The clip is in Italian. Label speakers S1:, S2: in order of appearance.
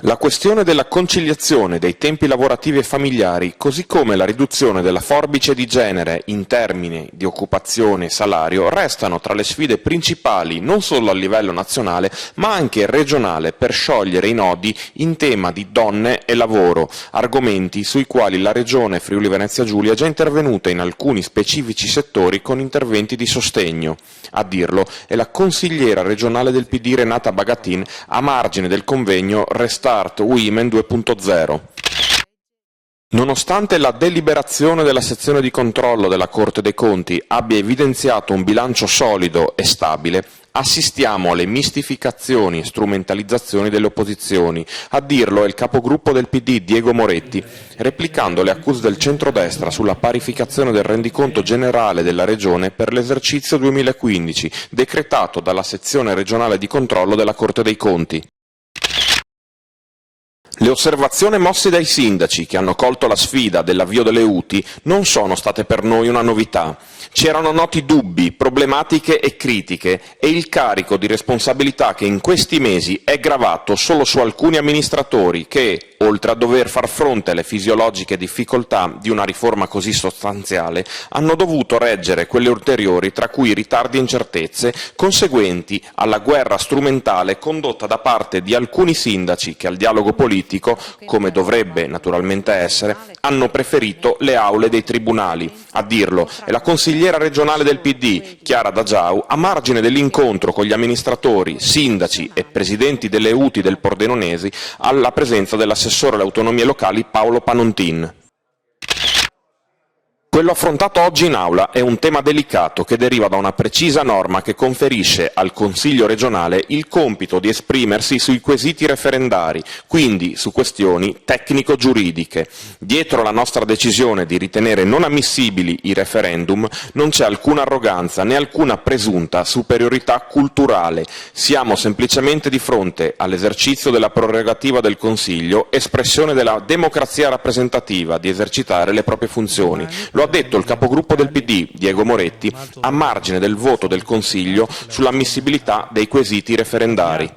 S1: La questione della conciliazione dei tempi lavorativi e familiari, così come la riduzione della forbice di genere in termini di occupazione e salario, restano tra le sfide principali non solo a livello nazionale, ma anche regionale per sciogliere i nodi in tema di donne e lavoro, argomenti sui quali la Regione Friuli-Venezia Giulia è già intervenuta in alcuni specifici settori con interventi di sostegno. A dirlo è la consigliera regionale del PD Renata Bagatin a margine del convegno Restart Women 2.0. Nonostante la deliberazione della sezione di controllo della Corte dei Conti abbia evidenziato un bilancio solido e stabile, assistiamo alle mistificazioni e strumentalizzazioni delle opposizioni. A dirlo è il capogruppo del PD Diego Moretti, replicando le accuse del centrodestra sulla parificazione del rendiconto generale della Regione per l'esercizio 2015, decretato dalla sezione regionale di controllo della Corte dei Conti. Le osservazioni mosse dai sindaci, che hanno colto la sfida dell'avvio delle UTI, non sono state per noi una novità. C'erano noti dubbi, problematiche e critiche, e il carico di responsabilità che in questi mesi è gravato solo su alcuni amministratori che, oltre a dover far fronte alle fisiologiche difficoltà di una riforma così sostanziale, hanno dovuto reggere quelle ulteriori, tra cui ritardi e incertezze, conseguenti alla guerra strumentale condotta da parte di alcuni sindaci che al dialogo politico, come dovrebbe naturalmente essere, hanno preferito le aule dei tribunali. A dirlo è la consigliera regionale del PD, Chiara Dagiau, a margine dell'incontro con gli amministratori, sindaci e presidenti delle UTI del Pordenonesi, alla presenza dell'assessore alle autonomie locali Paolo Panontin. Quello affrontato oggi in Aula è un tema delicato che deriva da una precisa norma che conferisce al Consiglio regionale il compito di esprimersi sui quesiti referendari, quindi su questioni tecnico-giuridiche. Dietro la nostra decisione di ritenere non ammissibili i referendum non c'è alcuna arroganza né alcuna presunta superiorità culturale. Siamo semplicemente di fronte all'esercizio della prerogativa del Consiglio, espressione della democrazia rappresentativa di esercitare le proprie funzioni. Lo ha detto il capogruppo del PD, Diego Moretti, a margine del voto del Consiglio sull'ammissibilità dei quesiti referendari.